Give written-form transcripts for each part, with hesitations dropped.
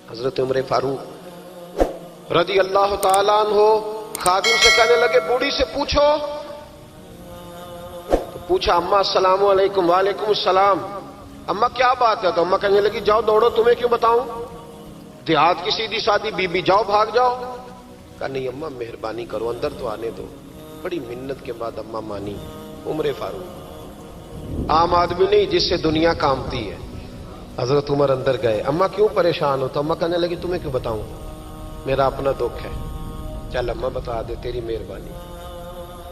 حضرت عمر فاروق رضی اللہ تعالیٰ عنہ خادم سے کہنے لگے بوڑھی سے پوچھو. تو پوچھا اماں السلام علیکم. وعلیکم السلام. اماں کیا بات ہے؟ تو اماں کہنے لگی جاؤ دوڑو, تمہیں کیوں بتاؤں, دیہات کی سیدھی سادی بی بی, جاؤ بھاگ جاؤ. کہا نہیں اماں مہربانی کرو اندر تو آنے دو. بڑی منت کے بعد اماں مانی. عمر فاروق عام آدمی نہیں جس سے دنیا کامتی ہے. حضرت عمر اندر گئے. اماں کیوں پریشان ہو؟ تو اماں کہنے لگی تمہیں کیوں بتاؤں, میرا اپنا دکھ ہے. چل اماں بتا دے, تیری مہربانی.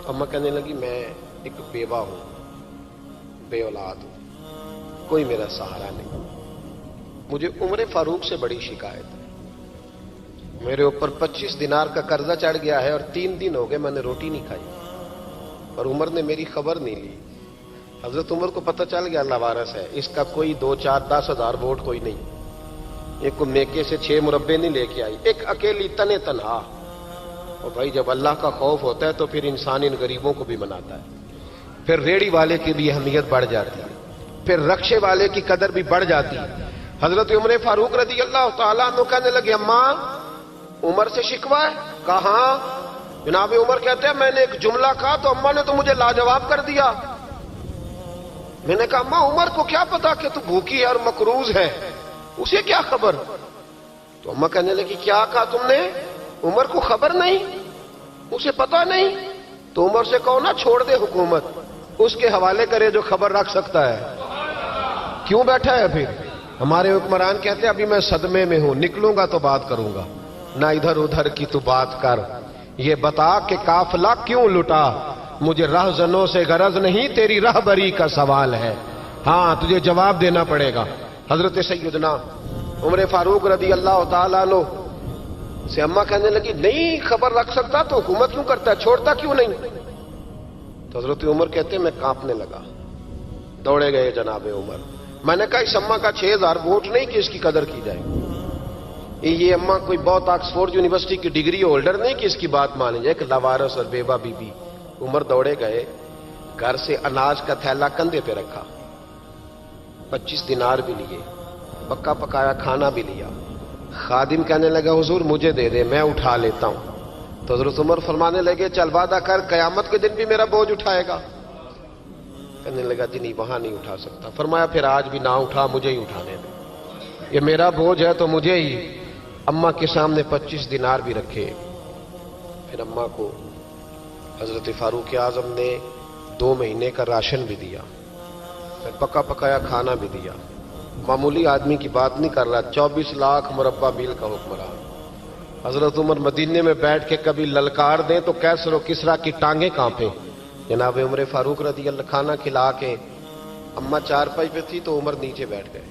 اماں کہنے لگی میں ایک بیوہ ہوں, بے اولاد ہوں, کوئی میرا سہارا نہیں. مجھے عمر فاروق سے بڑی شکایت ہے. میرے اوپر 25 دینار کا قرضہ چڑھ گیا ہے اور 3 دن ہو گئے میں نے روٹی نہیں کھائی, اور عمر نے میری خبر نہیں لی. حضرت عمر کو پتہ چل گیا لوارث ہے, اس کا کوئی 2 4 10 ہزار ووٹ کوئی نہیں. ایک کو میکے سے 6 مربے نہیں لے کے آئی, ایک اکیلی تنے تنہا. اور بھائی جب اللہ کا خوف ہوتا ہے تو پھر انسان ان غریبوں کو بھی مناتا ہے. پھر ریڑھی والے کی بھی اہمیت بڑھ جاتی ہے, پھر رکشے والے کی قدر بھی بڑھ جاتی ہے. حضرت عمر فاروق رضی اللہ تعالیٰ عنہ کہنے لگے اماں عمر سے شکوہ ہے؟ کہاں؟ جناب عمر کہتے ہیں میں نے ایک جملہ کہا تو اماں نے تو مجھے لاجواب کر دیا. میں نے کہا اماں عمر کو کیا پتا کہ تو بھوکی ہے اور مقروض ہے, اسے کیا خبر؟ تو اماں کہنے لگی کیا کہا تم نے؟ عمر کو خبر نہیں, اسے پتا نہیں؟ تو عمر سے کہو نا چھوڑ دے حکومت, اس کے حوالے کرے جو خبر رکھ سکتا ہے. کیوں بیٹھا ہے پھر؟ ہمارے حکمران کہتے ہیں ابھی میں صدمے میں ہوں, نکلوں گا تو بات کروں گا. نہ ادھر ادھر کی تو بات کر, یہ بتا کہ قافلہ کیوں لٹا. مجھے رہزنوں سے غرض نہیں, تیری رہبری کا سوال ہے. ہاں تجھے جواب دینا پڑے گا. حضرت سیدنا عمر فاروق رضی اللہ تعالیٰ عنہ سے اماں کہنے لگی نہیں خبر رکھ سکتا تو حکومت کیوں کرتا ہے, چھوڑتا کیوں نہیں؟ تو حضرت عمر کہتے ہیں میں کانپنے لگا. دوڑے گئے جناب عمر. میں نے کہا اس اماں کا 6000 ووٹ نہیں کہ اس کی قدر کی جائے. یہ اماں کوئی بہت آکسفورڈ یونیورسٹی کی ڈگری ہولڈر نہیں کہ اس کی بات مانی جائے. ایک لاوارث اور بیوہ بی بی. عمر دوڑے گئے, گھر سے اناج کا تھیلا کندھے پہ رکھا, 25 دینار بھی لیے, پکا پکایا کھانا بھی لیا. خادم کہنے لگا حضور مجھے دے دے میں اٹھا لیتا ہوں. تو حضرت عمر فرمانے لگے چل وعدہ کر قیامت کے دن بھی میرا بوجھ اٹھائے گا. کہنے لگا جی نہیں وہاں نہیں اٹھا سکتا. فرمایا پھر آج بھی نہ اٹھا, مجھے ہی اٹھانے دے, یہ میرا بوجھ ہے تو مجھے ہی. اماں کے سامنے 25 دینار بھی رکھے. پھر اماں کو حضرت فاروق اعظم نے 2 مہینے کا راشن بھی دیا, پھر پکا پکایا کھانا بھی دیا. معمولی آدمی کی بات نہیں کر رہا, 24 لاکھ مربع میل کا حکمران. حضرت عمر مدینے میں بیٹھ کے کبھی للکار دیں تو کیسر و کسرا کی ٹانگیں کانپیں. جناب عمر فاروق رضی اللہ کھانا کھلا کے اماں چارپائی پہ تھی تو عمر نیچے بیٹھ گئے.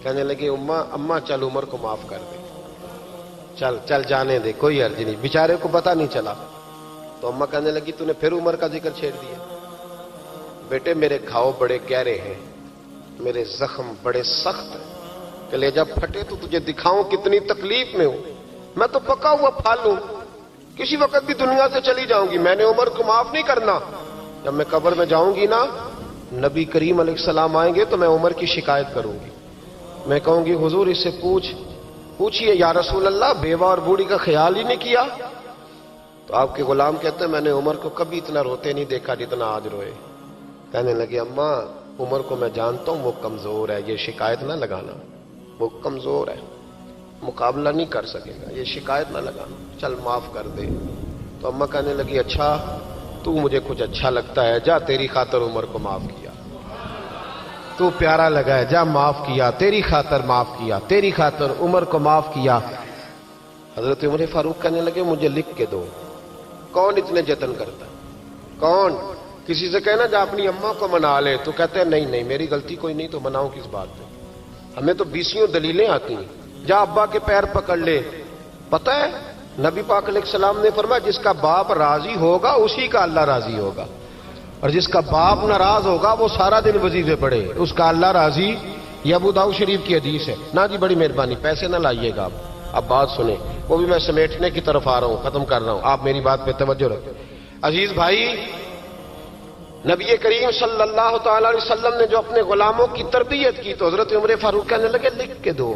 کہنے لگے اماں چل عمر کو معاف کر دے, چل چل جانے دے, کوئی عرض نہیں, بیچارے کو پتہ نہیں چلا. تو اماں کہنے لگی تو نے پھر عمر کا ذکر چھیڑ دیا. بیٹے میرے گھاؤ بڑے گہرے ہیں, میرے زخم بڑے سخت ہیں, کلیجہ پھٹے تو تجھے دکھاؤں کتنی تکلیف میں ہوں. میں تو پکا ہوا پھل ہوں, کسی وقت بھی دنیا سے چلی جاؤں گی. میں نے عمر کو معاف نہیں کرنا. جب میں قبر میں جاؤں گی نا, نبی کریم علیہ السلام آئیں گے تو میں عمر کی شکایت کروں گی. میں کہوں گی حضور اس سے پوچھئے یا رسول اللہ بیوہ اور بوڑھی کا خیال ہی نہیں کیا. تو آپ کے غلام کہتے ہیں میں نے عمر کو کبھی اتنا روتے نہیں دیکھا جتنا آج روئے. کہنے لگے اماں عمر کو میں جانتا ہوں وہ کمزور ہے, یہ شکایت نہ لگانا, وہ کمزور ہے, مقابلہ نہیں کر سکے گا, یہ شکایت نہ لگانا, چل معاف کر دے. تو اماں کہنے لگی اچھا تو مجھے کچھ اچھا لگتا ہے, جا تیری خاطر عمر کو معاف کیا, تو پیارا لگا ہے, جا معاف کیا, تیری خاطر معاف کیا, تیری خاطر عمر کو معاف کیا. حضرت عمر فاروق کہنے لگے مجھے لکھ کے دو. کون اتنے جتن کرتا ہے؟ کون؟ کسی سے کہنا جا اپنی اماں کو منا لے, تو کہتے ہیں نہیں میری غلطی کوئی نہیں تو مناؤں کس بات پہ, ہمیں تو 20 دلیلیں آتی ہیں. جا ابا کے پیر پکڑ لے. پتہ ہے نبی پاک علیہ السلام نے فرمایا جس کا باپ راضی ہوگا اسی کا اللہ راضی ہوگا, اور جس کا باپ ناراض ہوگا وہ سارا دن وظیفے پڑھے, اس کا اللہ راضی. یہ ابو داؤد شریف کی حدیث ہے. نہ جی بڑی مہربانی پیسے نہ لائیے گا. اب بات سنیں, وہ بھی میں سمیٹنے کی طرف آ رہا ہوں, ختم کر رہا ہوں, آپ میری بات پہ توجہ رکھیں. عزیز بھائی, نبی کریم صلی اللہ تعالی علیہ وسلم نے جو اپنے غلاموں کی تربیت کی تو حضرت عمر فاروق کہنے لگے لکھ کے دو.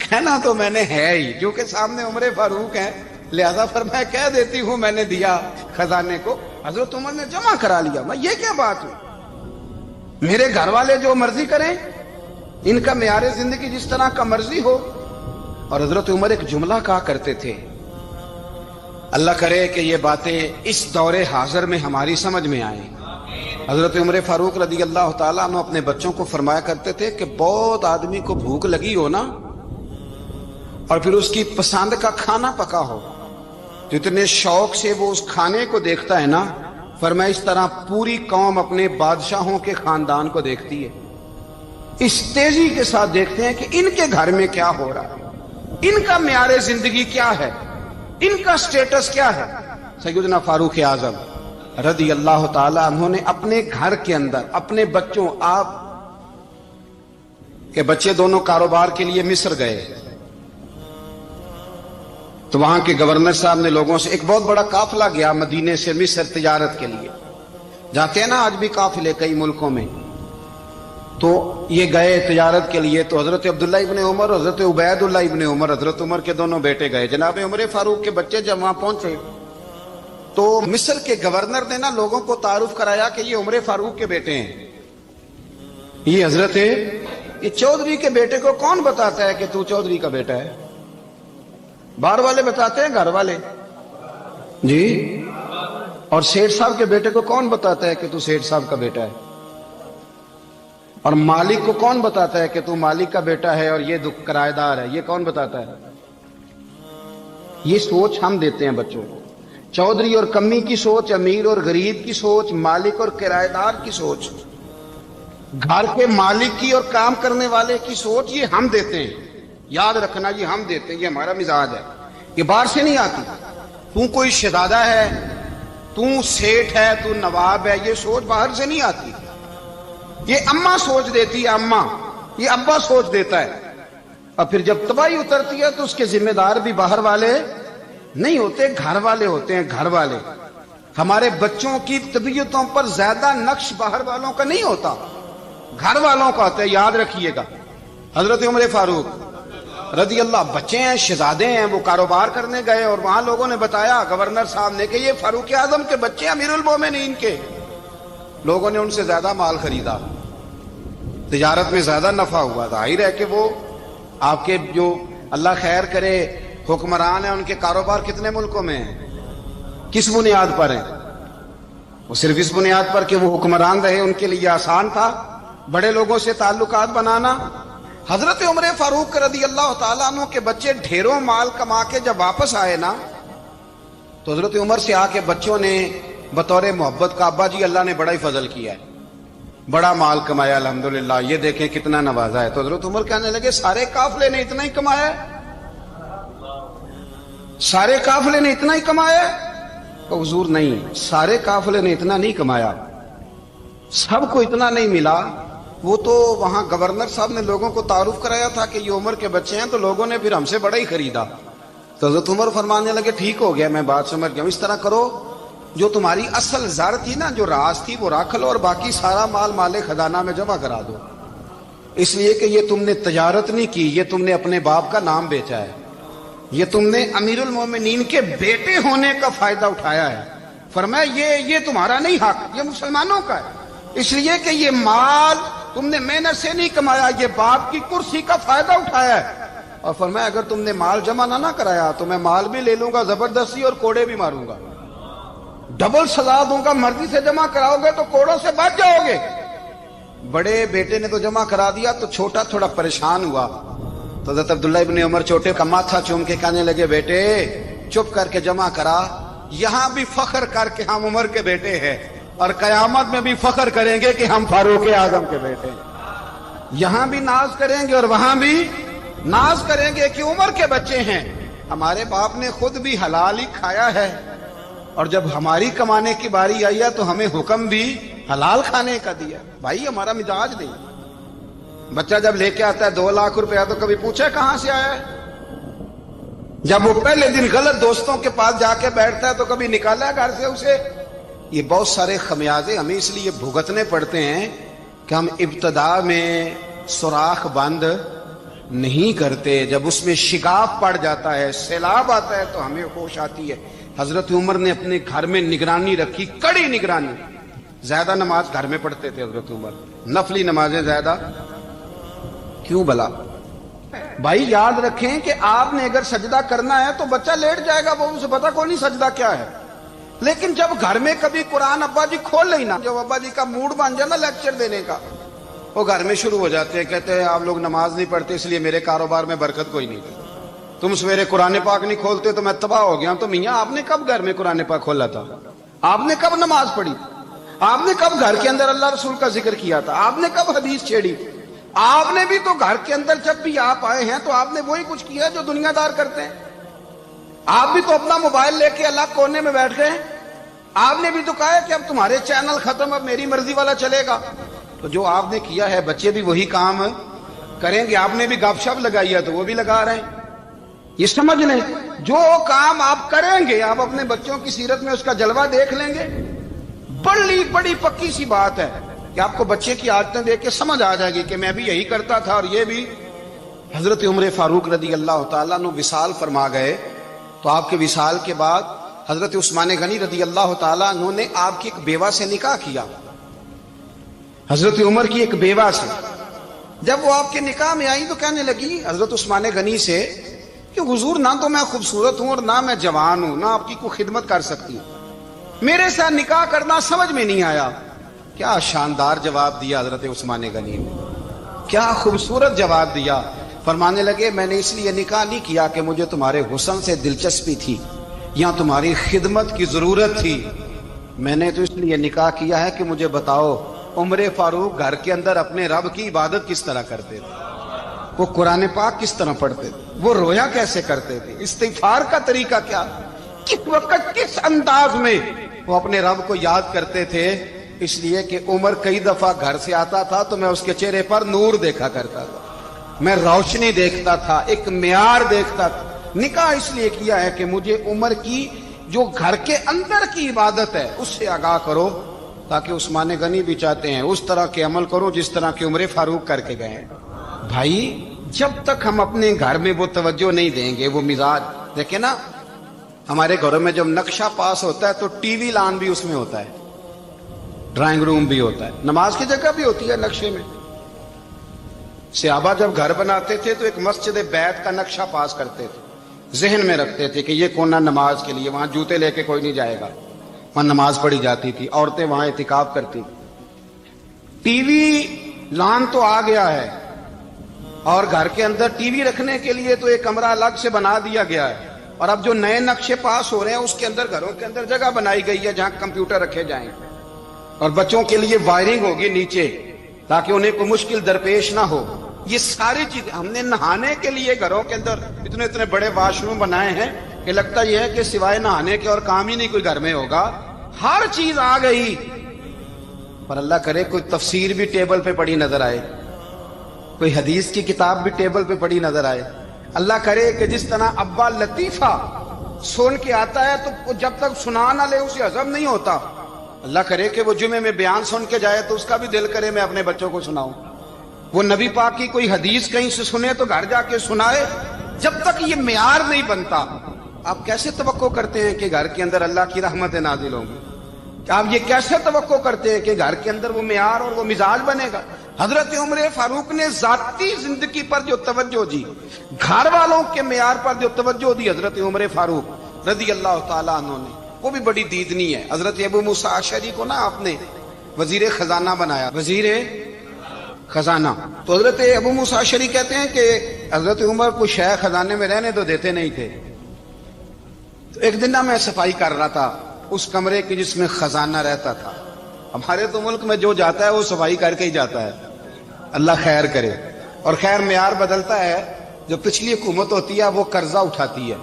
کہنا تو میں نے ہے ہی، کیونکہ سامنے عمر فاروق ہیں، لہذا فرمایا کہہ دیتی ہوں میں نے دیا خزانے کو۔ حضرت عمر نے جمع کرا لیا۔ میں یہ کیا بات ہوئی، میرے گھر والے جو مرضی کریں، ان کا معیار زندگی جس طرح کا مرضی ہو۔ اور حضرت عمر ایک جملہ کہا کرتے تھے، اللہ کرے کہ یہ باتیں اس دور حاضر میں ہماری سمجھ میں آئیں۔ حضرت عمر فاروق رضی اللہ تعالیٰ عنہ اپنے بچوں کو فرمایا کرتے تھے کہ بہت آدمی کو بھوک لگی ہو نا، اور پھر اس کی پسند کا کھانا پکا ہو تو اتنے شوق سے وہ اس کھانے کو دیکھتا ہے نا، فرمایا اس طرح پوری قوم اپنے بادشاہوں کے خاندان کو دیکھتی ہے، اس تیزی کے ساتھ دیکھتے ہیں کہ ان کے گھر میں کیا ہو رہا ہے، ان کا معیار زندگی کیا ہے، ان کا سٹیٹس کیا ہے۔ سیدنا فاروق اعظم رضی اللہ تعالی عنہ نے اپنے گھر کے اندر اپنے بچوں، آپ کے بچے دونوں کاروبار کے لیے مصر گئے تو وہاں کے گورنر صاحب نے لوگوں سے، ایک بہت بڑا قافلہ گیا مدینے سے مصر تجارت کے لیے، جاتے ہیں نا آج بھی قافلے کئی ملکوں میں، تو یہ گئے تجارت کے لیے، تو حضرت عبداللہ ابن عمر اور حضرت عبید اللہ ابن عمر، حضرت عمر کے دونوں بیٹے گئے۔ جناب عمر فاروق کے بچے جب وہاں پہنچے تو مصر کے گورنر نے نا لوگوں کو تعارف کرایا کہ یہ عمر فاروق کے بیٹے ہیں، یہ حضرت، یہ چودھری کے بیٹے کو کون بتاتا ہے کہ تو چودھری کا بیٹا ہے؟ باہر والے بتاتے ہیں، گھر والے جی؟ اور سیٹھ صاحب کے بیٹے کو کون بتاتا ہے کہ تو سیٹھ صاحب کا بیٹا ہے؟ اور مالک کو کون بتاتا ہے کہ تو مالک کا بیٹا ہے اور یہ کرایہ دار ہے؟ یہ کون بتاتا ہے؟ یہ سوچ ہم دیتے ہیں بچوں کو، چودھری اور کمی کی سوچ، امیر اور غریب کی سوچ، مالک اور کرایہ دار کی سوچ، گھر کے مالک کی اور کام کرنے والے کی سوچ، یہ ہم دیتے ہیں۔ یاد رکھنا یہ ہم دیتے ہیں، یہ ہمارا مزاج ہے، یہ باہر سے نہیں آتی۔ تو کوئی شہزادہ ہے، تو سیٹھ ہے، تو نواب ہے، یہ سوچ باہر سے نہیں آتی، یہ اماں سوچ دیتی ہے، اماں، یہ ابا سوچ دیتا ہے، اور پھر جب تباہی اترتی ہے تو اس کے ذمہ دار بھی باہر والے نہیں ہوتے، گھر والے ہوتے ہیں، گھر والے۔ ہمارے بچوں کی طبیعتوں پر زیادہ نقش باہر والوں کا نہیں ہوتا، گھر والوں کا ہوتا ہے، یاد رکھیے گا۔ حضرت عمر فاروق رضی اللہ، بچے ہیں، شہزادے ہیں، وہ کاروبار کرنے گئے اور وہاں لوگوں نے بتایا گورنر صاحب نے کہ یہ فاروق اعظم کے بچے امیر المومنین کے۔ لوگوں نے ان سے زیادہ مال خریدا، تجارت میں زیادہ نفع ہوا، ظاہر ہے کہ وہ آپ کے جو اللہ خیر کرے حکمران ہیں، ان کے کاروبار کتنے ملکوں میں ہیں، کس بنیاد پر ہیں؟ وہ صرف اس بنیاد پر کہ وہ حکمران رہے، ان کے لیے آسان تھا بڑے لوگوں سے تعلقات بنانا۔ حضرت عمر فاروق رضی اللہ تعالیٰ عنہ کے بچے ڈھیروں مال کما کے جب واپس آئے نا، تو حضرت عمر سے آ کے بچوں نے بطور محبت کا، ابا جی اللہ نے بڑا ہی فضل کیا ہے، بڑا مال کمایا الحمدللہ، یہ دیکھیں کتنا نوازا ہے۔ تو حضرت عمر کہنے لگے سارے قافلے نے اتنا ہی کمایا ہے؟ سارے قافلے نے اتنا ہی کمایا ہے؟ کہ حضور نہیں، سارے قافلے نے اتنا نہیں کمایا، سب کو اتنا نہیں ملا۔ وہ تو وہاں گورنر صاحب نے لوگوں کو تعارف کرایا تھا کہ یہ عمر کے بچے ہیں، تو لوگوں نے پھر ہم سے بڑا ہی خریدا۔ تو حضرت عمر فرمانے لگے ٹھیک ہو گیا، میں بات سمجھ گیا، اس طرح کرو جو تمہاری اصل زر تھی نا، جو راز تھی، وہ رکھ لو اور باقی سارا مال مال خزانہ میں جمع کرا دو، اس لیے کہ یہ تم نے تجارت نہیں کی، یہ تم نے اپنے باپ کا نام بیچا ہے، یہ تم نے امیر المومنین کے بیٹے ہونے کا فائدہ اٹھایا ہے۔ فرمایا یہ تمہارا نہیں حق، یہ مسلمانوں کا ہے، اس لیے کہ یہ مال تم نے محنت سے نہیں کمایا، یہ باپ کی کرسی کا فائدہ اٹھایا ہے۔ اور فرمایا اگر تم نے مال جمع نہ کرایا تو میں مال بھی لے لوں گا زبردستی اور کوڑے بھی ماروں گا، ڈبل سزا دوں گا، مرضی سے جمع کراؤ گے تو کوڑوں سے بچ جاؤ گے۔ بڑے بیٹے نے تو جمع کرا دیا تو چھوٹا تھوڑا پریشان ہوا، تو حضرت عبداللہ ابن عمر چھوٹے کا ماتھا چوم کے کہنے لگے بیٹے چپ کر کے جمع کرا، یہاں بھی فخر کر کے ہم عمر کے بیٹے ہیں اور قیامت میں بھی فخر کریں گے کہ ہم فاروق اعظم کے بیٹے ہیں، یہاں بھی ناز کریں گے اور وہاں بھی ناز کریں گے کہ عمر کے بچے ہیں۔ ہمارے باپ نے خود بھی حلال ہی کھایا ہے، اور جب ہماری کمانے کی باری آئی ہے تو ہمیں حکم بھی حلال کھانے کا دیا۔ بھائی ہمارا مزاج نہیں، بچہ جب لے کے آتا ہے 2 لاکھ روپیہ تو کبھی پوچھے کہاں سے آیا ہے؟ جب وہ پہلے دن غلط دوستوں کے پاس جا کے بیٹھتا ہے تو کبھی نکالا ہے گھر سے اسے؟ یہ بہت سارے خمیازے ہمیں اس لیے بھگتنے پڑتے ہیں کہ ہم ابتدا میں سوراخ بند نہیں کرتے، جب اس میں شگاف پڑ جاتا ہے، سیلاب آتا ہے تو ہمیں ہوش آتی ہے۔ حضرت عمر نے اپنے گھر میں نگرانی رکھی، کڑی نگرانی۔ زیادہ نماز گھر میں پڑھتے تھے حضرت عمر، نفلی نمازیں زیادہ کیوں بلا؟ بھائی یاد رکھیں کہ آپ نے اگر سجدہ کرنا ہے تو بچہ لیٹ جائے گا، وہ اسے پتا کوئی نہیں سجدہ کیا ہے۔ لیکن جب گھر میں کبھی قرآن ابا جی کھول لیں نا، جب ابا جی کا موڈ بن جائے نا لیکچر دینے کا، وہ گھر میں شروع ہو جاتے ہیں، کہتے ہیں آپ لوگ نماز نہیں پڑھتے اس لیے میرے کاروبار میں برکت کوئی نہیں، تم سویرے قرآن پاک نہیں کھولتے تو میں تباہ ہو گیا۔ تو میاں آپ نے کب گھر میں قرآن پاک کھولا تھا؟ آپ نے کب نماز پڑھی؟ آپ نے کب گھر کے اندر اللہ رسول کا ذکر کیا تھا؟ آپ نے کب حدیث چھیڑی؟ آپ نے بھی تو گھر کے اندر جب بھی آپ آئے ہیں تو آپ نے وہی کچھ کیا جو دنیا دار کرتے ہیں۔ آپ بھی تو اپنا موبائل لے کے الگ کونے میں بیٹھ گئے، آپ نے بھی تو کہا ہے کہ اب تمہارے چینل ختم، اب میری مرضی والا چلے گا۔ تو جو آپ نے کیا ہے بچے بھی وہی کام کریں گے۔ آپ نے بھی گپ شپ لگائی ہے تو وہ بھی لگا رہے ہیں۔ یہ سمجھ لیں جو کام آپ کریں گے آپ اپنے بچوں کی سیرت میں اس کا جلوہ دیکھ لیں گے۔ بڑی پکی سی بات ہے کہ آپ کو بچے کی عادتیں دیکھ کے سمجھ آ جائے گی کہ میں بھی یہی کرتا تھا اور یہ بھی۔ حضرت عمر فاروق رضی اللہ تعالیٰ عنہ وصال فرما گئے تو آپ کے وصال کے بعد حضرت عثمان غنی رضی اللہ تعالیٰ عنہ نے آپ کی ایک بیوہ سے نکاح کیا، حضرت عمر کی ایک بیوہ سے۔ جب وہ آپ کے نکاح میں آئی تو کہنے لگی حضرت عثمان غنی سے کہ حضور نہ تو میں خوبصورت ہوں اور نہ میں جوان ہوں، نہ آپ کی کوئی خدمت کر سکتی ہوں، میرے ساتھ نکاح کرنا سمجھ میں نہیں آیا۔ کیا شاندار جواب دیا حضرت عثمان غنی نے، کیا خوبصورت جواب دیا۔ فرمانے لگے میں نے اس لیے نکاح نہیں کیا کہ مجھے تمہارے حسن سے دلچسپی تھی یا تمہاری خدمت کی ضرورت تھی، میں نے تو اس لیے نکاح کیا ہے کہ مجھے بتاؤ عمر فاروق گھر کے اندر اپنے رب کی عبادت کس طرح کرتے تھے، وہ قرآن پاک کس طرح پڑھتے تھے، وہ رویا کیسے کرتے تھے، استغفار کا طریقہ کیا، کس وقت کس انداز میں وہ اپنے رب کو یاد کرتے تھے۔ اس لیے کہ عمر کئی دفعہ گھر سے آتا تھا تو میں اس کے چہرے پر نور دیکھا کرتا تھا، میں روشنی دیکھتا تھا، ایک معیار دیکھتا تھا۔ نکاح اس لیے کیا ہے کہ مجھے عمر کی جو گھر کے اندر کی عبادت ہے اس سے آگاہ کرو، تاکہ عثمان غنی بھی چاہتے ہیں اس طرح کے عمل کرو جس طرح کے عمر فاروق کر کے گئے ہیں۔ بھائی جب تک ہم اپنے گھر میں وہ توجہ نہیں دیں گے، وہ مزاج دیکھیں نا، ہمارے گھروں میں جب نقشہ پاس ہوتا ہے تو ٹی وی لان بھی اس میں ہوتا ہے، ڈرائنگ روم بھی ہوتا ہے، نماز کی جگہ بھی ہوتی ہے نقشے میں۔ صحابہ جب گھر بناتے تھے تو ایک مسجد بیت کا نقشہ پاس کرتے تھے، ذہن میں رکھتے تھے کہ یہ کونا نماز کے لیے، وہاں جوتے لے کے کوئی نہیں جائے گا، وہاں نماز پڑھی جاتی تھی، عورتیں وہاں اعتکاف کرتی تھی۔ ٹی وی لان تو آ گیا ہے اور گھر کے اندر ٹی وی رکھنے کے لیے تو ایک کمرہ الگ سے بنا دیا گیا ہے، اور اب جو نئے نقشے پاس ہو رہے ہیں اس کے اندر گھروں کے اندر جگہ بنائی گئی ہے جہاں کمپیوٹر رکھے جائیں، اور بچوں کے لیے وائرنگ ہوگی نیچے تاکہ انہیں کوئی مشکل درپیش نہ ہو۔ یہ ساری چیز ہم نے نہانے کے لیے گھروں کے اندر اتنے بڑے واش روم بنائے ہیں کہ لگتا یہ ہے کہ سوائے نہانے کے اور کام ہی نہیں کوئی گھر میں ہوگا۔ ہر چیز آ گئی، پر اللہ کرے کوئی تفسیر بھی ٹیبل پہ پڑی نظر آئے، کوئی حدیث کی کتاب بھی ٹیبل پہ پڑی نظر آئے۔ اللہ کرے کہ جس طرح ابا لطیفہ سن کے آتا ہے تو جب تک سنا نہ لے اسے ہضم نہیں ہوتا، اللہ کرے کہ وہ جمعے میں بیان سن کے جائے تو اس کا بھی دل کرے میں اپنے بچوں کو سناؤں، وہ نبی پاک کی کوئی حدیث کہیں سے سنے تو گھر جا کے سنائے۔ جب تک یہ معیار نہیں بنتا آپ کیسے توقع کرتے ہیں کہ گھر کے اندر اللہ کی رحمتیں نازل ہوں گی؟ آپ یہ کیسے توقع کرتے ہیں کہ گھر کے اندر وہ معیار اور وہ مزاج بنے گا؟ حضرت عمر فاروق نے ذاتی زندگی پر جو توجہ دی، گھر والوں کے معیار پر جو توجہ دی حضرت عمر فاروق رضی اللہ تعالیٰ عنہ نے، وہ بھی بڑی دیدنی ہے۔ حضرت ابو موسیٰ اشعری کو نا آپ نے وزیر خزانہ بنایا، وزیر خزانہ، تو حضرت ابو موسیٰ اشعری کہتے ہیں کہ حضرت عمر کو شیخ خزانے میں رہنے تو دیتے نہیں تھے۔ تو ایک دن میں صفائی کر رہا تھا اس کمرے کی جس میں خزانہ رہتا تھا۔ ہمارے تو ملک میں جو جاتا ہے وہ صفائی کر کے ہی جاتا ہے، اللہ خیر کرے۔ اور خیر معیار بدلتا ہے، جو پچھلی حکومت ہوتی ہے وہ قرضہ اٹھاتی ہے،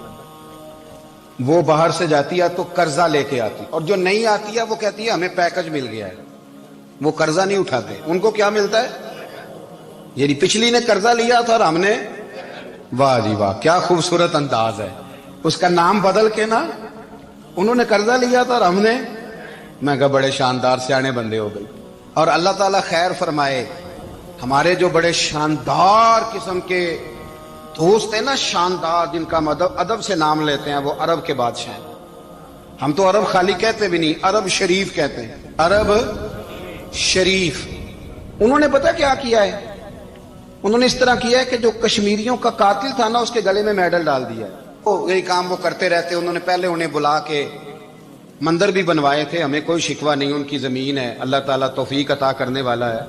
وہ باہر سے جاتی ہے تو قرضہ لے کے آتی، اور جو نہیں آتی ہے وہ کہتی ہے ہمیں پیکج مل گیا ہے، وہ قرضہ نہیں اٹھاتے۔ ان کو کیا ملتا ہے؟ یعنی پچھلی نے قرضہ لیا تھا اور ہم نے، واہ جی واہ کیا خوبصورت انداز ہے، اس کا نام بدل کے نا، انہوں نے قرضہ لیا تھا اور ہم نے، میں کہا بڑے شاندار سیانے بندے ہو گئی۔ اور اللہ تعالیٰ خیر فرمائے، ہمارے جو بڑے شاندار قسم کے دوست ہیں نا، شاندار، جن کا ادب سے نام لیتے ہیں، وہ عرب کے بادشاہ ہیں۔ ہم تو عرب خالی کہتے بھی نہیں، عرب شریف کہتے ہیں، عرب شریف۔ انہوں نے پتہ کیا کیا ہے؟ انہوں نے اس طرح کیا ہے کہ جو کشمیریوں کا قاتل تھا نا، اس کے گلے میں میڈل ڈال دیا ہے۔ یہی کام وہ کرتے رہتے۔ انہوں نے پہلے انہیں بلا کے مندر بھی بنوائے تھے، ہمیں کوئی شکوہ نہیں، ان کی زمین ہے، اللہ تعالیٰ توفیق عطا کرنے والا ہے،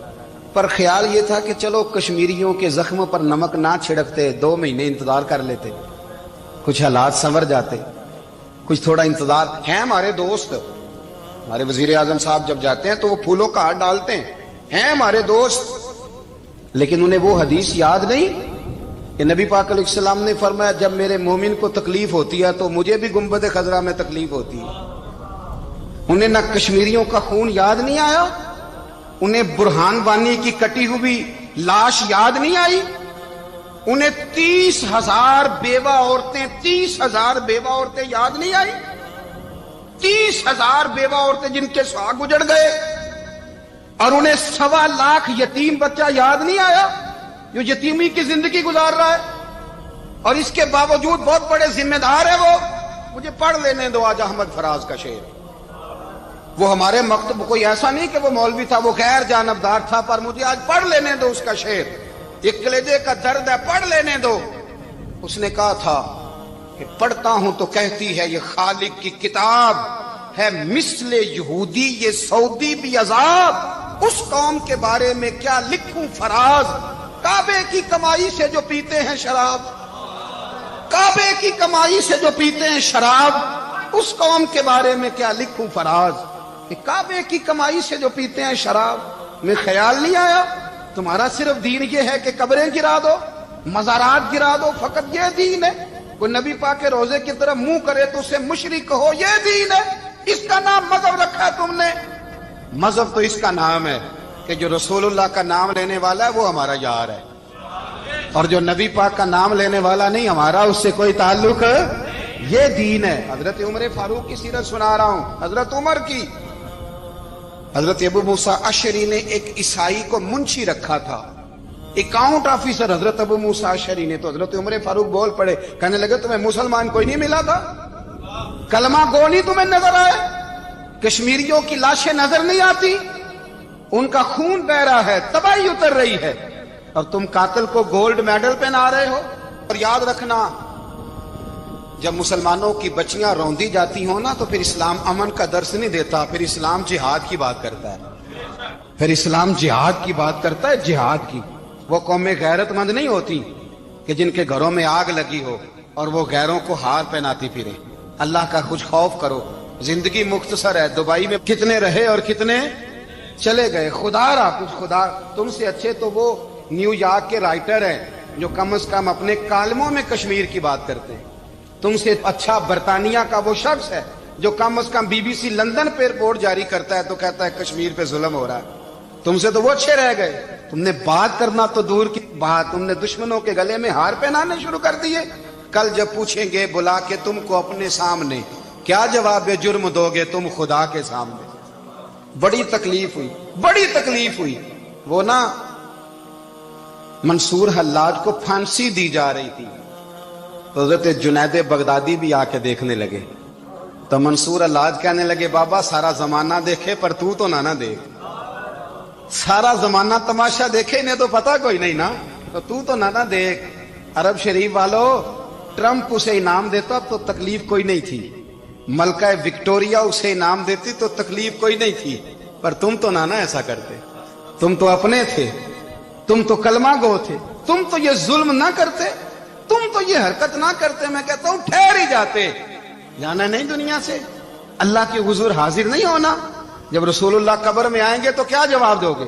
پر خیال یہ تھا کہ چلو کشمیریوں کے زخموں پر نمک نہ چھڑکتے، 2 مہینے انتظار کر لیتے، کچھ حالات سنور جاتے، کچھ تھوڑا انتظار۔ ہیں ہمارے دوست، ہمارے وزیر اعظم صاحب جب جاتے ہیں تو وہ پھولوں کا ہار ڈالتے ہیں ہمارے دوست، لیکن انہیں وہ حدیث یاد نہیں کہ نبی پاک علیہ السلام نے فرمایا جب میرے مومن کو تکلیف ہوتی ہے تو مجھے بھی گنبد خضرا میں تکلیف ہوتی ہے۔ انہیں نہ کشمیریوں کا خون یاد نہیں آیا، انہیں برہان وانی کی کٹی ہوئی لاش یاد نہیں آئی، انہیں 30,000 بیوہ عورتیں 30,000 بیوہ عورتیں یاد نہیں آئی، 30,000 بیوہ عورتیں جن کے سواگ اجڑ گئے، اور انہیں 1.25 لاکھ یتیم بچہ یاد نہیں آیا جو یتیمی کی زندگی گزار رہا ہے، اور اس کے باوجود بہت بڑے ذمہ دار ہے وہ۔ مجھے پڑھ لینے دو آج احمد فراز کا شعر۔ وہ ہمارے مکتب کوئی ایسا نہیں کہ وہ مولوی تھا، وہ غیر جانبدار تھا، پر مجھے آج پڑھ لینے دو اس کا شعر، ایک کلیجے کا درد ہے، پڑھ لینے دو۔ اس نے کہا تھا کہ پڑھتا ہوں تو کہتی ہے یہ خالق کی کتاب ہے، مثل یہودی یہ سعودی بھی عذاب، اس قوم کے بارے میں کیا لکھوں فراز، کعبے کی کمائی سے جو پیتے ہیں شراب، کعبے کی کمائی سے جو پیتے ہیں شراب، اس قوم کے بارے میں کیا لکھوں فراز، کہ کعبے کی کمائی سے جو پیتے ہیں شراب۔ میں خیال نہیں آیا تمہارا صرف دین یہ ہے کہ قبریں گرا دو، مزارات گرا دو، فقط یہ دین ہے؟ کوئی نبی پاک کے روزے کی طرف منہ کرے تو اسے مشرک کہو، یہ دین ہے؟ اس کا نام مذہب رکھا ہے تم نے؟ مذہب تو اس کا نام ہے کہ جو رسول اللہ کا نام لینے والا ہے وہ ہمارا یار ہے، اور جو نبی پاک کا نام لینے والا نہیں، ہمارا اس سے کوئی تعلق، یہ دین ہے۔ حضرت عمر فاروق کی سیرت سنا رہا ہوں، حضرت عمر کی۔ حضرت ابو موسیٰ اشعری نے ایک عیسائی کو منشی رکھا تھا، اکاؤنٹ آفیسر حضرت ابو موسیٰ اشعری نے۔ تو حضرت عمر فاروق بول پڑے، کہنے لگے تمہیں مسلمان کوئی نہیں ملا تھا؟ کلمہ گو نہیں تمہیں نظر آئے؟ کشمیریوں کی لاشیں نظر نہیں آتی؟ ان کا خون بہ رہا ہے، تباہی اتر رہی ہے، اور تم قاتل کو گولڈ میڈل پہنا رہے ہو۔ اور یاد رکھنا، جب مسلمانوں کی بچیاں روندی جاتی ہوں نا تو پھر اسلام امن کا درس نہیں دیتا، پھر اسلام جہاد کی بات کرتا ہے، پھر اسلام جہاد کی بات کرتا ہے، جہاد کی۔ وہ قومیں غیرت مند نہیں ہوتی کہ جن کے گھروں میں آگ لگی ہو اور وہ غیروں کو ہار پہناتی پھرے۔ اللہ کا کچھ خوف کرو، زندگی مختصر ہے، دبئی میں کتنے رہے اور کتنے چلے گئے۔ خدا را کچھ، خدا تم سے اچھے تو وہ نیو یارک کے رائٹر ہیں جو کم از کم اپنے کالموں میں کشمیر کی بات کرتے ہیں، تم سے اچھا برطانیہ کا وہ شخص ہے جو کم از کم BBC لندن پہ رپورٹ جاری کرتا ہے تو کہتا ہے کشمیر پہ ظلم ہو رہا ہے۔ تم سے تو وہ اچھے رہ گئے، تم نے بات کرنا تو دور کی بات، تم نے دشمنوں کے گلے میں ہار پہنانے شروع کر دیے۔ کل جب پوچھیں گے بلا کے تم کو اپنے سامنے، کیا جواب جرم دو گے تم خدا کے سامنے؟ بڑی تکلیف ہوئی، بڑی تکلیف ہوئی۔ وہ نا منصور حلاج کو پھانسی دی جا رہی تھی، تو حضرت جنید بغدادی بھی آ کے دیکھنے لگے، تو منصور حلاج کہنے لگے بابا سارا زمانہ دیکھے پر تو نہ دیکھ، سارا زمانہ تماشا دیکھے انہیں تو پتا کوئی نہیں نا، تو نہ دیکھ۔ عرب شریف والو، ٹرمپ اسے انعام دیتا تو تکلیف کوئی نہیں تھی، ملکہ وکٹوریا اسے انعام دیتی تو تکلیف کوئی نہیں تھی، پر تم تو نہ ایسا کرتے، تم تو اپنے تھے، تم تو کلمہ گو تھے، تم تو یہ ظلم نہ کرتے، تم تو یہ حرکت نہ کرتے۔ میں کہتا ہوں ٹھہر ہی جاتے، جانا نہیں دنیا سے، اللہ کے حضور حاضر نہیں ہونا۔ جب رسول اللہ قبر میں آئیں گے تو کیا جواب دو گے؟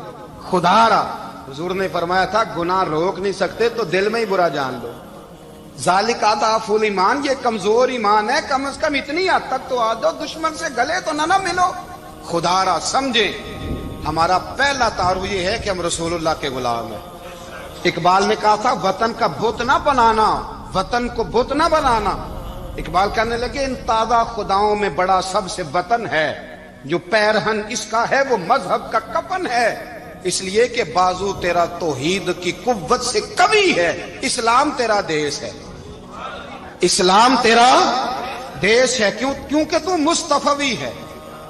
خدا را، حضور نے فرمایا تھا گناہ روک نہیں سکتے تو دل میں ہی برا جان لو، ذالک اضعف الایمان، یہ کمزور ایمان ہے، کم از کم اتنی حد تک تو آ جاؤ، دشمن سے گلے تو نہ ملو۔ خدا را سمجھے، ہمارا پہلا تعارف یہ ہے کہ ہم رسول اللہ کے غلام ہیں۔ اقبال نے کہا تھا وطن کا بت نہ بنانا، وطن کو بت نہ بنانا۔ اقبال کہنے لگے ان تازہ خداؤں میں بڑا سب سے وطن ہے، جو پیرہن اس کا ہے وہ مذہب کا کفن ہے، اس لیے کہ بازو تیرا توحید کی قوت سے قوی ہے۔ اسلام تیرا دیس ہے، اسلام تیرا دیس ہے، کیونکہ تو مصطفی ہے،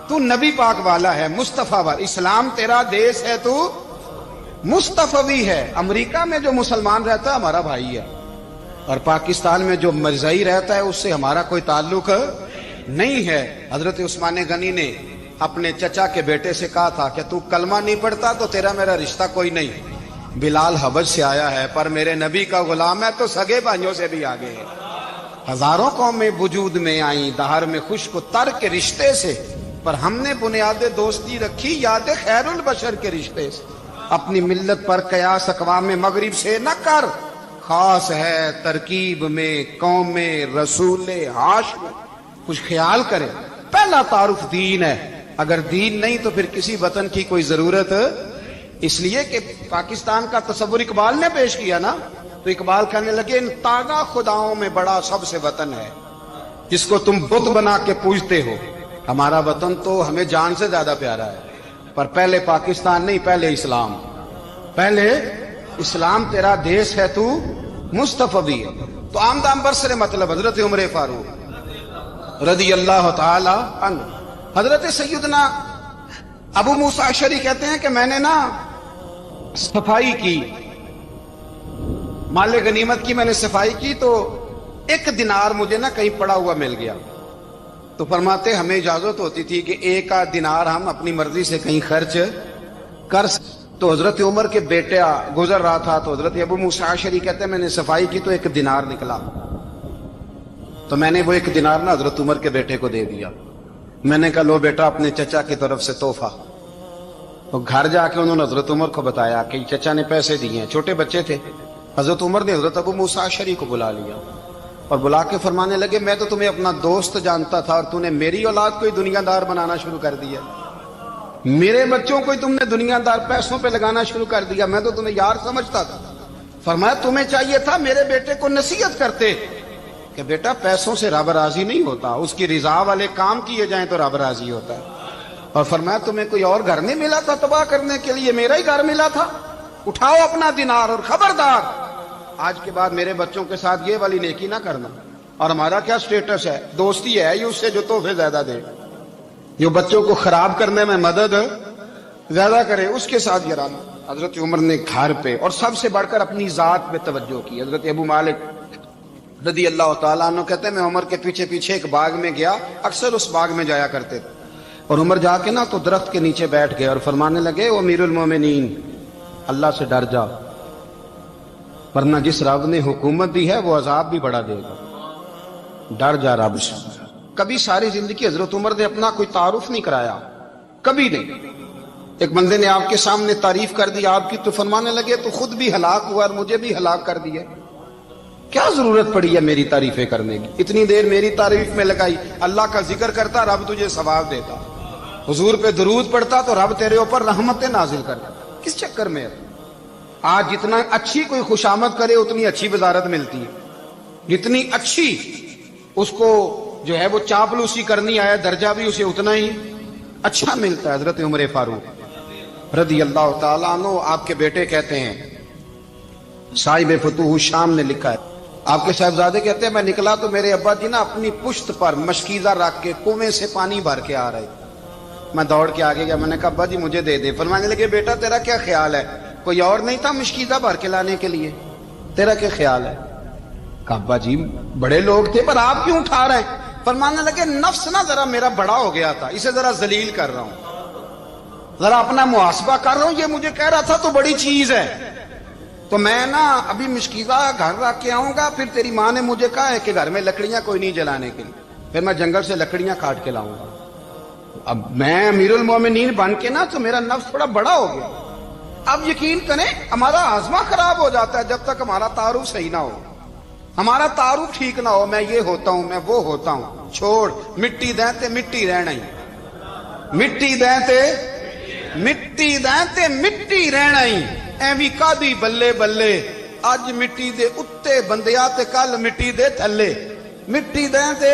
تو نبی پاک والا ہے، مصطفیٰ والا۔ اسلام تیرا دیس ہے، تو مصطفی ہے۔ امریکہ میں جو مسلمان رہتا ہے ہمارا بھائی ہے، اور پاکستان میں جو مرزائی رہتا ہے اس سے ہمارا کوئی تعلق نہیں ہے۔ حضرت عثمان غنی نے اپنے چچا کے بیٹے سے کہا تھا کہ تو کلمہ نہیں پڑھتا تو تیرا میرا رشتہ کوئی نہیں۔ بلال حبش سے آیا ہے پر میرے نبی کا غلام ہے تو سگے بھائیوں سے بھی آگے ہے۔ ہزاروں قومیں وجود میں آئیں دہر میں خشک و تر کے رشتے سے، پر ہم نے بنیاد دوستی رکھی یاد خیر البشر کے رشتے سے۔ اپنی ملت پر قیاس اقوام مغرب سے نہ کر، خاص ہے ترکیب میں قوم رسول ہاشم۔ کچھ خیال کرے، پہلا تعارف دین ہے، اگر دین نہیں تو پھر کسی وطن کی کوئی ضرورت۔ اس لیے کہ پاکستان کا تصور اقبال نے پیش کیا نا، تو اقبال کہنے لگے ان تازہ خداؤں میں بڑا سب سے وطن ہے جس کو تم بت بنا کے پوجتے ہو۔ ہمارا وطن تو ہمیں جان سے زیادہ پیارا ہے، پر پہلے پاکستان نہیں، پہلے اسلام، پہلے اسلام تیرا دیس ہے، تو مصطفی ہے۔ تو آمدہ برسر مطلب حضرت عمر فاروق رضی اللہ تعالی عنہ۔ حضرت سیدنا ابو موسیٰ اشعری کہتے ہیں کہ میں نے نا صفائی کی، مال غنیمت کی میں نے صفائی کی، تو ایک دینار مجھے نا کہیں پڑا ہوا مل گیا، تو فرماتے ہمیں اجازت ہوتی تھی کہ ایک آدھ دینار ہم اپنی مرضی سے کہیں خرچ کر۔ تو حضرت عمر کے بیٹا گزر رہا تھا، تو حضرت ابو موسیٰ اشعری کہتے ہیں میں نے صفائی کی تو ایک دینار نکلا، تو میں نے وہ ایک دینار نا حضرت عمر کے بیٹے کو دے دیا۔ میں نے کہا لو بیٹا اپنے چچا کی طرف سے تحفہ۔ تو گھر جا کے انہوں نے حضرت عمر کو بتایا کہ چچا نے پیسے دیے ہیں، چھوٹے بچے تھے۔ حضرت عمر نے حضرت ابو موسیٰ اشعری کو بلا لیا اور بلا کے فرمانے لگے میں تو تمہیں اپنا دوست جانتا تھا اور تو نے میری اولاد کو ہی دنیا دار بنانا شروع کر دیا، میرے بچوں کو ہی تم نے دنیا دار پیسوں پہ لگانا شروع کر دیا، میں تو تمہیں یار سمجھتا تھا۔ فرمایا تمہیں چاہیے تھا میرے بیٹے کو نصیحت کرتے کہ بیٹا پیسوں سے رب راضی نہیں ہوتا، اس کی رضا والے کام کیے جائیں تو رب راضی ہوتا ہے۔ اور فرمایا تمہیں کوئی اور گھر نہیں ملا تھا تباہ کرنے کے لیے، میرا ہی گھر ملا تھا، اٹھاؤ اپنا دینار اور خبردار آج کے بعد میرے بچوں کے ساتھ یہ والی نیکی نہ کرنا۔ اور ہمارا کیا سٹیٹس ہے، دوستی ہے یہ اس سے جو تحفے زیادہ دے، جو بچوں کو خراب کرنے میں مدد زیادہ کرے اس کے ساتھ گرانا۔ حضرت عمر نے گھر پہ اور سب سے بڑھ کر اپنی ذات پہ توجہ کی۔ حضرت ابو مالک رضی اللہ تعالیٰ عنہ کہتے ہیں میں عمر کے پیچھے پیچھے ایک باغ میں گیا، اکثر اس باغ میں جایا کرتے تھے، اور عمر جا کے نا تو درخت کے نیچے بیٹھ گئے اور فرمانے لگے او امیر المومنین اللہ سے ڈر جا، ورنہ جس رب نے حکومت دی ہے وہ عذاب بھی بڑا دے گا، ڈر جا رب سے۔ کبھی ساری زندگی حضرت عمر نے اپنا کوئی تعارف نہیں کرایا، کبھی نہیں۔ ایک بندے نے آپ کے سامنے تعریف کر دی آپ کی تو فرمانے لگے تو خود بھی ہلاک ہوا اور مجھے بھی ہلاک کر دیا، کیا ضرورت پڑی ہے میری تعریفیں کرنے کی، اتنی دیر میری تعریف میں لگائی، اللہ کا ذکر کرتا رب تجھے ثواب دیتا، حضور پہ درود پڑھتا تو رب تیرے اوپر رحمتیں نازل کرتا، کس چکر میں ہے؟ آج جتنا اچھی کوئی خوشامد کرے اتنی اچھی وزارت ملتی ہے، جتنی اچھی اس کو جو ہے وہ چاپلوسی کرنی آیا درجہ بھی اسے اتنا ہی اچھا ملتا ہے۔ حضرت عمر فاروق رضی اللہ تعالیٰ عنہ آپ کے بیٹے کہتے ہیں، صاحب فتوح الشام نے لکھا ہے، آپ کے صاحبزادے کہتے ہیں میں نکلا تو میرے ابا جی نا اپنی پشت پر مشکیزہ رکھ کے کنویں سے پانی بھر کے آ رہے، میں دوڑ کے آگے گیا، میں نے کہا ابا جی مجھے دے دے۔ فرمانے لگے بیٹا تیرا کیا خیال ہے، کوئی اور نہیں تھا مشکیزہ بھر کے لانے کے لیے، تیرا کیا خیال ہے؟ کہا ابا جی بڑے لوگ تھے پر آپ کیوں اٹھا رہے ہیں؟ فرمانے لگے نفس نا ذرا میرا بڑا ہو گیا تھا، اسے ذرا ذلیل کر رہا ہوں، ذرا اپنا محاسبہ کر رہا ہوں، یہ مجھے کہہ رہا تھا تو بڑی چیز ہے، تو میں نا ابھی مشکیزہ گھر رکھ کے آؤں گا، پھر تیری ماں نے مجھے کہا ہے کہ گھر میں لکڑیاں کوئی نہیں جلانے کے لیے، پھر میں جنگل سے لکڑیاں کاٹ کے لاؤں گا۔ اب میں امیر المومنین بن کے نا تو میرا نفس تھوڑا بڑا ہو گیا۔ اب یقین کریں ہمارا ہاضمہ خراب ہو جاتا ہے جب تک ہمارا تعارف صحیح نہ ہو، ہمارا تعارف ٹھیک نہ ہو، میں یہ ہوتا ہوں میں وہ ہوتا ہوں، چھوڑ مٹی دیں تے مٹی رہنا ہی، مٹی دیں تے مٹی دیں تے مٹی رہنا ہی، ایویں کادی بلے بلے اج مٹی دے اتے بندیا تے کل مٹی دے تھلے، مٹی دیں تے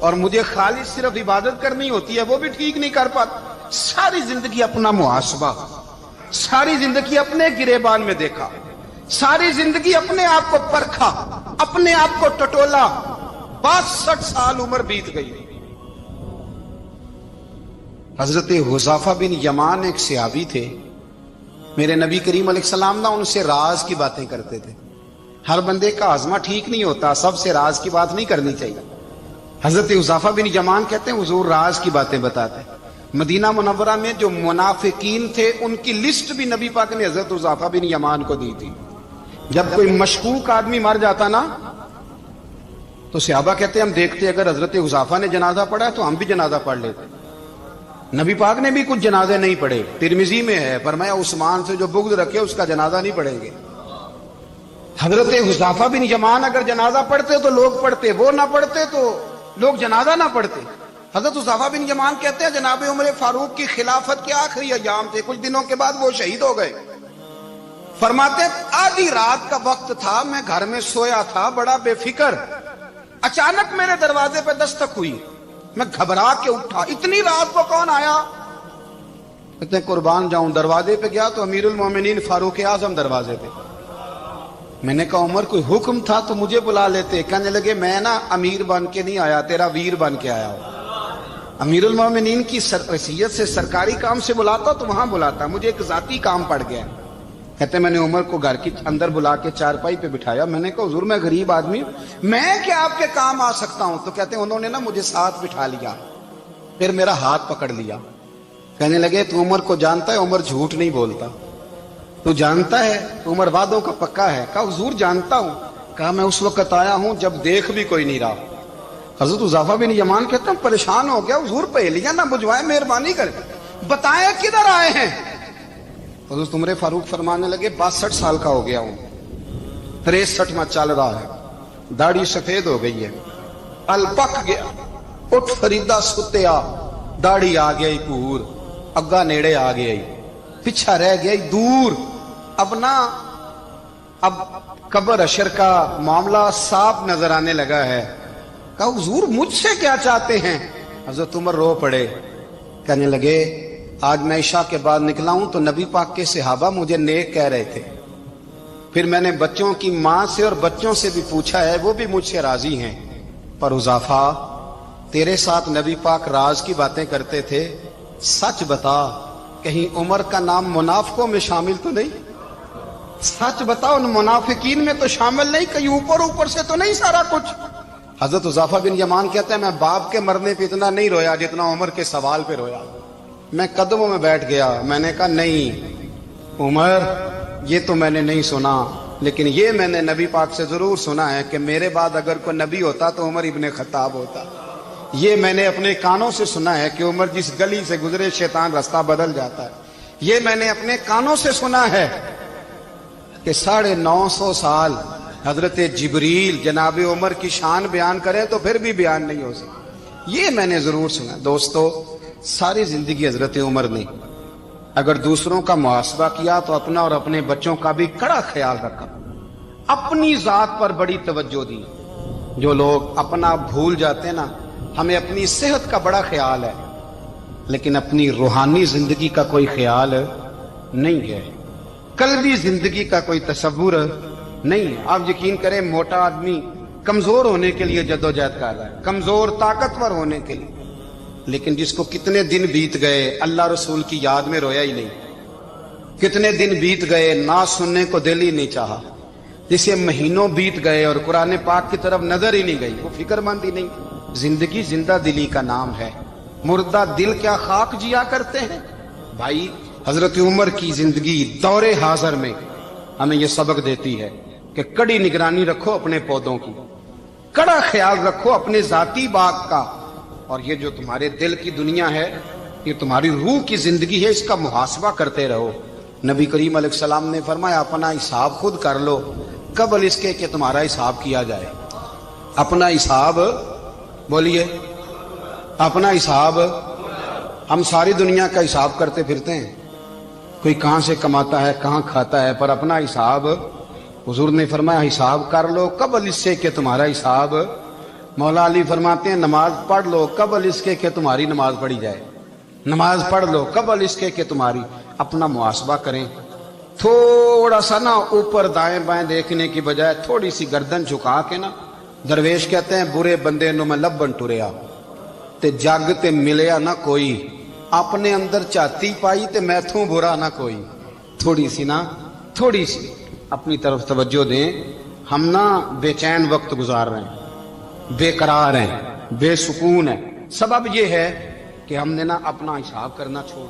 اور مجھے خالص صرف عبادت کرنی ہوتی ہے وہ بھی ٹھیک نہیں کر پاتا. ساری زندگی اپنا محاسبہ، ساری زندگی اپنے گریبان میں دیکھا، ساری زندگی اپنے آپ کو پرکھا، اپنے آپ کو ٹٹولا. 62 سال عمر بیت گئی. حضرت حذیفہ بن یمان ایک صحابی تھے. میرے نبی کریم علیہ السلام نہ ان سے راز کی باتیں کرتے تھے. ہر بندے کا ہاضمہ ٹھیک نہیں ہوتا، سب سے راز کی بات نہیں کرنی چاہیے. حضرت حذیفہ بن یمان کہتے ہیں حضور راز کی باتیں بتاتے. مدینہ منورہ میں جو منافقین تھے ان کی لسٹ بھی نبی پاک نے حضرت حذیفہ بن یمان کو دی تھی. جب کوئی مشکوک آدمی مر جاتا نا تو صحابہ کہتے ہیں ہم دیکھتے اگر حضرت حذیفہ نے جنازہ پڑھا تو ہم بھی جنازہ پڑھ لیتے. نبی پاک نے بھی کچھ جنازے نہیں پڑھے. ترمذی میں ہے فرمایا عثمان سے جو بغض رکھے اس کا جنازہ نہیں پڑھیں گے. حضرت حذیفہ بن یمان اگر جنازہ پڑھتے تو لوگ پڑھتے، وہ نہ پڑھتے تو لوگ جنازہ نہ پڑھتے. حضرت حذیفہ بن یمان کہتے ہیں جناب عمر فاروق کی خلافت کے آخری ایام تھے، کچھ دنوں کے بعد وہ شہید ہو گئے. فرماتے آدھی رات کا وقت تھا، میں گھر میں سویا تھا بڑا بے فکر، اچانک میرے دروازے پہ دستک ہوئی، میں گھبرا کے اٹھا. اتنی رات کو کون آیا؟ کہتے ہیں قربان جاؤں دروازے پہ گیا تو امیر المومنین فاروق اعظم دروازے پہ. میں نے کہا عمر کوئی حکم تھا تو مجھے بلا لیتے. کہنے لگے میں نا امیر بن کے نہیں آیا، تیرا ویر بن کے آیا ہوں. امیر المومنین کی حیثیت سے سرکاری کام سے بلاتا تو وہاں بلاتا، مجھے ایک ذاتی کام پڑ گیا. کہتے میں نے عمر کو گھر کی اندر بلا کے چارپائی پہ بٹھایا. میں نے کہا حضور میں غریب آدمی ہوں، میں کیا آپ کے کام آ سکتا ہوں؟ تو کہتے ہیں انہوں نے نا مجھے ساتھ بٹھا لیا، پھر میرا ہاتھ پکڑ لیا. کہنے لگے تو عمر کو جانتا ہے؟ عمر جھوٹ نہیں بولتا. تو جانتا ہے؟ عمر وعدوں کا پکا ہے. کہا حضور جانتا ہوں. کہا میں اس وقت آیا ہوں جب دیکھ بھی کوئی نہیں رہا. حضرت حذیفہ بن یمان کہتے ہیں پریشان ہو گیا، حضور پہلیاں نہ بجھوائے، مہربانی کریں بتائیں کدھر آئے ہیں. حضرت عمر فاروق فرمانے لگے 62 سال کا ہو گیا ہوں، 63 میں چل رہا ہے، داڑھی سفید ہو گئی ہے، ال پک گیا، اٹھ فریدا ستیا، داڑھی آ گئی پور، اگا نیڑے آ گئی، پیچھا رہ گئی دور. اب قبر اشر کا معاملہ صاف نظر آنے لگا ہے. کہا حضور مجھ سے کیا چاہتے ہیں؟ حضرت عمر رو پڑے. کہنے لگے آج میں عشاء کے بعد نکلا ہوں تو نبی پاک کے صحابہ مجھے نیک کہہ رہے تھے، پھر میں نے بچوں کی ماں سے اور بچوں سے بھی پوچھا ہے، وہ بھی مجھ سے راضی ہیں. پر حذیفہ تیرے ساتھ نبی پاک راز کی باتیں کرتے تھے، سچ بتا کہیں عمر کا نام منافقوں میں شامل تو نہیں؟ سچ بتا ان منافقین میں تو شامل نہیں، کہیں اوپر سے تو نہیں سارا کچھ؟ حضرت حذیفہ بن یمان کہتے ہیں میں باپ کے مرنے پہ اتنا نہیں رویا جتنا عمر کے سوال پہ رویا. میں قدموں میں بیٹھ گیا. میں نے کہا نہیں عمر یہ تو میں نے نہیں سنا، لیکن یہ میں نے نبی پاک سے ضرور سنا ہے کہ میرے بعد اگر کوئی نبی ہوتا تو عمر ابن خطاب ہوتا. یہ میں نے اپنے کانوں سے سنا ہے کہ عمر جس گلی سے گزرے شیطان رستہ بدل جاتا ہے. یہ میں نے اپنے کانوں سے سنا ہے کہ 950 سال حضرت جبریل جناب عمر کی شان بیان کریں تو پھر بھی بیان نہیں ہو سکتا. یہ میں نے ضرور سنا. دوستو ساری زندگی حضرت عمر نے اگر دوسروں کا محاسبہ کیا تو اپنا اور اپنے بچوں کا بھی کڑا خیال رکھا. اپنی ذات پر بڑی توجہ دی. جو لوگ اپنا بھول جاتے ہیں نا، ہمیں اپنی صحت کا بڑا خیال ہے لیکن اپنی روحانی زندگی کا کوئی خیال نہیں ہے، قلبی زندگی کا کوئی تصور نہیں ہے. آپ یقین کریں موٹا آدمی کمزور ہونے کے لیے جدوجہد کر رہا ہے، کمزور طاقتور ہونے کے لیے، لیکن جس کو کتنے دن بیت گئے اللہ رسول کی یاد میں رویا ہی نہیں، کتنے دن بیت گئے نہ سننے کو دل ہی نہیں چاہا، جسے مہینوں بیت گئے اور قرآن پاک کی طرف نظر ہی نہیں گئی، وہ فکر مند ہی نہیں. زندگی زندہ دلی کا نام ہے، مردہ دل کیا خاک جیا کرتے ہیں. بھائی حضرت عمر کی زندگی دور حاضر میں ہمیں یہ سبق دیتی ہے کہ کڑی نگرانی رکھو اپنے پودوں کی، کڑا خیال رکھو اپنے ذاتی باغ کا، اور یہ جو تمہارے دل کی دنیا ہے، یہ تمہاری روح کی زندگی ہے، اس کا محاسبہ کرتے رہو. نبی کریم علیہ السلام نے فرمایا اپنا حساب خود کر لو قبل اس کے کہ تمہارا حساب کیا جائے. اپنا حساب بولیے، اپنا حساب. ہم ساری دنیا کا حساب کرتے پھرتے ہیں، کوئی کہاں سے کماتا ہے کہاں کھاتا ہے، پر اپنا حساب حضور نے فرمایا حساب کر لو قبل اس سے کہ تمہارا حساب مولا علی فرماتے ہیں نماز پڑھ لو قبل اس کے کہ تمہاری نماز پڑھی جائے، نماز پڑھ لو قبل اس کے کہ تمہاری، اپنا محاسبہ کریں، تھوڑا سا نا اوپر دائیں بائیں دیکھنے کی بجائے تھوڑی سی گردن جھکا کے نا، درویش کہتے ہیں برے بندے نو میں لبن ٹریا تے جگ تے ملیا نہ کوئی، اپنے اندر چاتی پائی تے میتھوں برا نہ کوئی، تھوڑی سی نا، تھوڑی سی اپنی طرف توجہ دیں۔ ہم نا بے چین وقت گزار رہے ہیں، بے قرار ہیں، بے سکون ہیں، سبب یہ ہے کہ ہم نے نا اپنا حساب کرنا چھوڑ